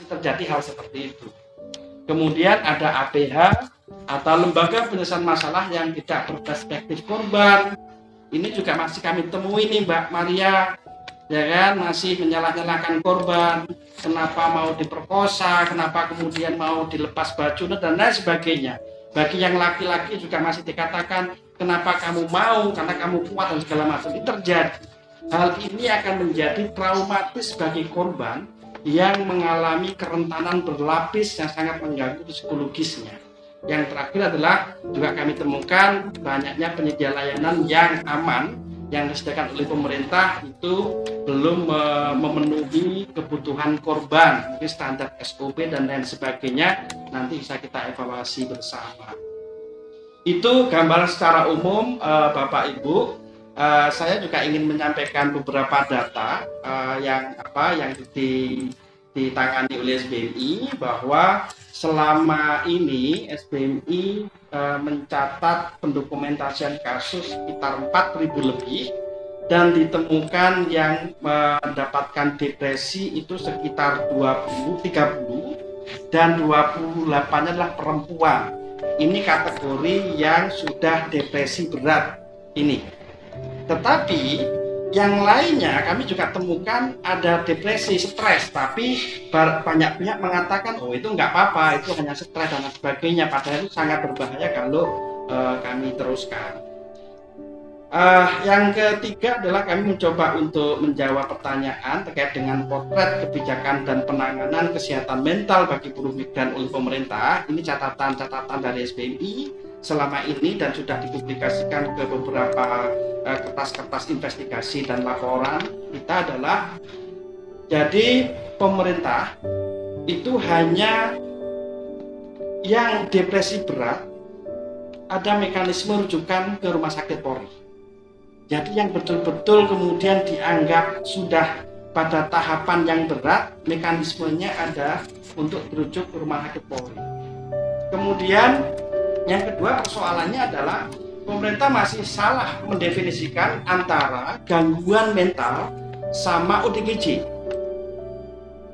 masih terjadi hal seperti itu. Kemudian ada APH atau lembaga penyelesaian masalah yang tidak berperspektif korban. Ini juga masih kami temui nih Mbak Maria, ya kan, masih menyalah-nyalahkan korban, kenapa mau diperkosa, kenapa kemudian mau dilepas baju dan lain sebagainya. Bagi yang laki-laki juga masih dikatakan kenapa kamu mau, karena kamu kuat dan segala macam. Ini terjadi. Hal ini akan menjadi traumatis bagi korban yang mengalami kerentanan berlapis yang sangat mengganggu psikologisnya. Yang terakhir adalah juga kami temukan banyaknya penyedia layanan yang aman yang disediakan oleh pemerintah itu belum memenuhi kebutuhan korban, standar SOP dan lain sebagainya. Nanti bisa kita evaluasi bersama. Itu gambaran secara umum, Bapak Ibu. Saya juga ingin menyampaikan beberapa data yang ditangani oleh SBMI, bahwa selama ini SBMI mencatat pendokumentasian kasus sekitar 4.000 lebih, dan ditemukan yang mendapatkan depresi itu sekitar 30, dan 28 adalah perempuan. Ini kategori yang sudah depresi berat ini. Tetapi yang lainnya kami juga temukan ada depresi, stres, tapi banyak pihak mengatakan oh itu nggak apa-apa, itu hanya stres dan sebagainya, padahal itu sangat berbahaya kalau kami teruskan. Yang ketiga adalah kami mencoba untuk menjawab pertanyaan terkait dengan potret kebijakan dan penanganan kesehatan mental bagi buruh migran oleh pemerintah. Ini catatan-catatan dari SBMI selama ini dan sudah dipublikasikan ke beberapa kertas-kertas investigasi dan laporan kita adalah, jadi pemerintah itu hanya yang depresi berat ada mekanisme rujukan ke rumah sakit Polri. Jadi yang betul-betul kemudian dianggap sudah pada tahapan yang berat, mekanismenya ada untuk dirujuk ke rumah sakit Polri. Kemudian yang kedua persoalannya adalah pemerintah masih salah mendefinisikan antara gangguan mental sama ODGJ.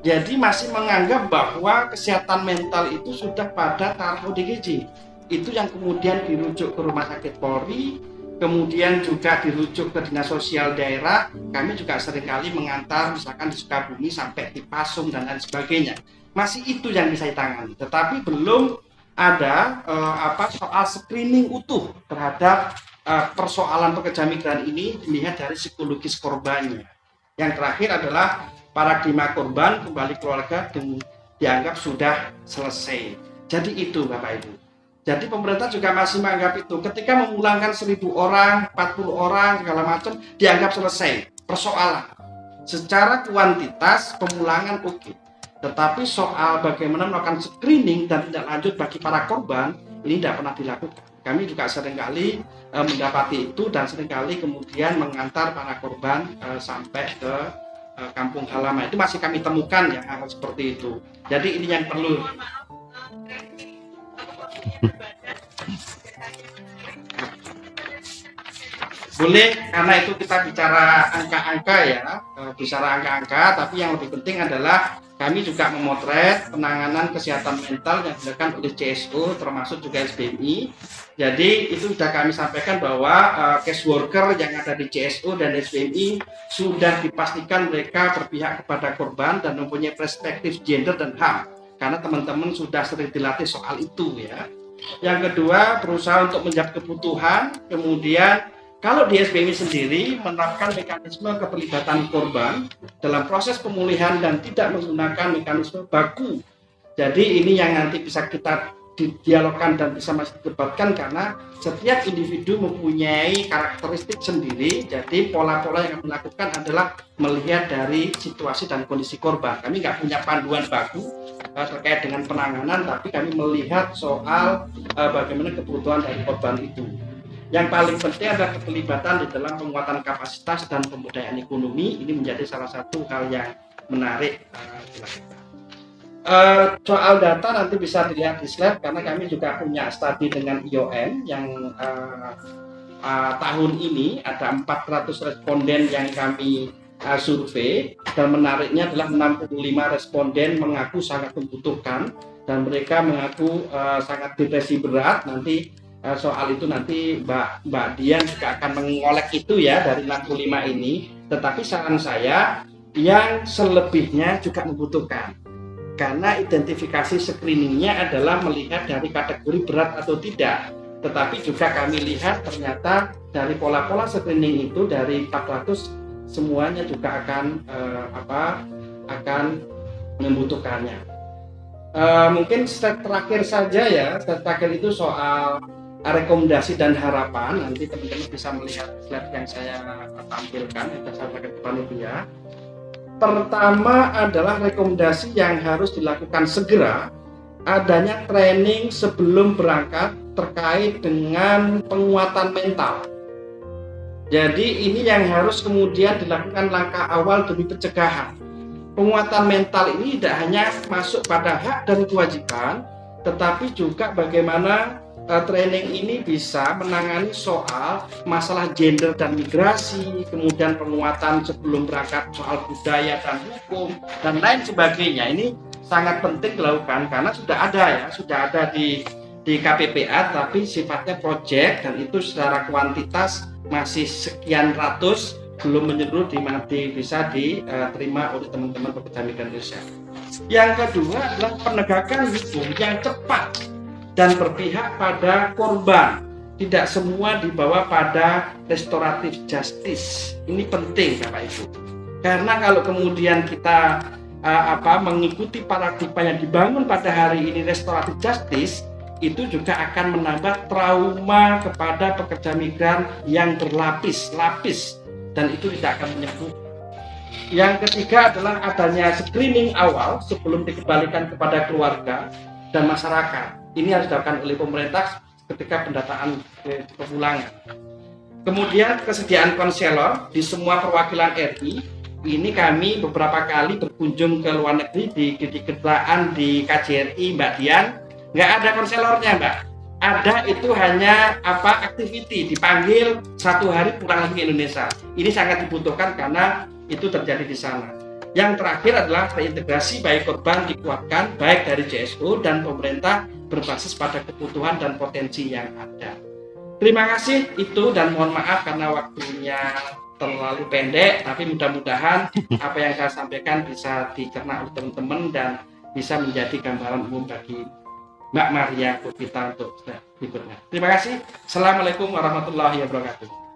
Jadi masih menganggap bahwa kesehatan mental itu sudah pada taraf ODGJ. Itu yang kemudian dirujuk ke rumah sakit Polri, kemudian juga dirujuk ke dinas sosial daerah. Kami juga seringkali mengantar misalkan di Sukabumi sampai di Pasung dan lain sebagainya. Masih itu yang bisa ditangani, tetapi belum ada soal screening utuh terhadap persoalan pekerja migran ini dilihat dari psikologis korbannya. Yang terakhir adalah paradigma korban kembali keluarga dianggap sudah selesai. Jadi itu Bapak Ibu. Jadi pemerintah juga masih menganggap itu, ketika memulangkan 1.000 orang, 40 orang, segala macam, dianggap selesai persoalan. Secara kuantitas pemulangan oke. Tetapi soal bagaimana melakukan screening dan tindak lanjut bagi para korban, ini tidak pernah dilakukan. Kami juga seringkali mendapati itu dan seringkali kemudian mengantar para korban sampai ke kampung halaman. Itu masih kami temukan ya hal seperti itu. Jadi ini yang perlu. Boleh, karena itu kita bicara angka-angka ya, bicara angka-angka, tapi yang lebih penting adalah kami juga memotret penanganan kesehatan mental yang dilakukan oleh CSO termasuk juga SBMI. Jadi itu sudah kami sampaikan bahwa case worker yang ada di CSO dan SBMI sudah dipastikan mereka berpihak kepada korban dan mempunyai perspektif gender dan HAM, karena teman-teman sudah sering dilatih soal itu ya. Yang kedua, berusaha untuk menjawab kebutuhan. Kemudian kalau di SBMI sendiri menerapkan mekanisme keterlibatan korban dalam proses pemulihan dan tidak menggunakan mekanisme baku. Jadi ini yang nanti bisa kita dialogkan dan bisa masih didebatkan, karena setiap individu mempunyai karakteristik sendiri. Jadi pola-pola yang kami lakukan adalah melihat dari situasi dan kondisi korban. Kami nggak punya panduan baku terkait dengan penanganan, tapi kami melihat soal bagaimana kebutuhan dari korban itu. Yang paling penting adalah keterlibatan di dalam penguatan kapasitas dan pemberdayaan ekonomi. Ini menjadi salah satu hal yang menarik dilakukan. Soal data nanti bisa dilihat di slide, karena kami juga punya studi dengan IOM yang tahun ini ada 400 responden yang kami survei, dan menariknya adalah 65 responden mengaku sangat membutuhkan dan mereka mengaku sangat depresi berat. Nanti soal itu nanti Mbak Dian juga akan mengolek itu ya dari 65 ini. Tetapi saran saya yang selebihnya juga membutuhkan. Karena identifikasi screeningnya adalah melihat dari kategori berat atau tidak. Tetapi juga kami lihat ternyata dari pola-pola screening itu dari 400 semuanya juga akan membutuhkannya. Mungkin step terakhir saja ya, step terakhir itu soal rekomendasi dan harapan. Nanti teman-teman bisa melihat slide yang saya tampilkan, yang saya pakai di panitia. Pertama adalah rekomendasi yang harus dilakukan segera, adanya training sebelum berangkat terkait dengan penguatan mental. Jadi ini yang harus kemudian dilakukan langkah awal demi pencegahan. Penguatan mental ini tidak hanya masuk pada hak dan kewajiban, tetapi juga bagaimana training ini bisa menangani soal masalah gender dan migrasi, kemudian penguatan sebelum berangkat soal budaya dan hukum, dan lain sebagainya. Ini sangat penting dilakukan karena sudah ada di KPPA, tapi sifatnya project dan itu secara kuantitas masih sekian ratus, belum menyeluruh bisa diterima oleh teman-teman pekerja migran Indonesia. Yang kedua adalah penegakan hukum yang cepat dan berpihak pada korban, tidak semua dibawa pada restoratif justice. Ini penting Bapak Ibu, karena kalau kemudian kita mengikuti paradigma yang dibangun pada hari ini restoratif justice, itu juga akan menambah trauma kepada pekerja migran yang berlapis-lapis dan itu tidak akan menyembuh. Yang ketiga adalah adanya screening awal sebelum dikembalikan kepada keluarga dan masyarakat. Ini harus dilakukan oleh pemerintah ketika pendataan kepulangan. Kemudian kesediaan konselor di semua perwakilan RI. Ini kami beberapa kali berkunjung ke luar negeri di kedutaan di KJRI Mbak Dian, nggak ada konselornya Mbak. Ada itu hanya activity, dipanggil 1 hari pulang lagi ke Indonesia. Ini sangat dibutuhkan karena itu terjadi di sana. Yang terakhir adalah reintegrasi baik korban dikuatkan baik dari JSO dan pemerintah berbasis pada kebutuhan dan potensi yang ada. Terima kasih itu dan mohon maaf karena waktunya terlalu pendek, tapi mudah-mudahan apa yang saya sampaikan bisa dicerna oleh teman-teman dan bisa menjadi gambaran umum bagi Mbak Maria Putita untuk berikutnya. Terima kasih. Assalamualaikum warahmatullahi wabarakatuh.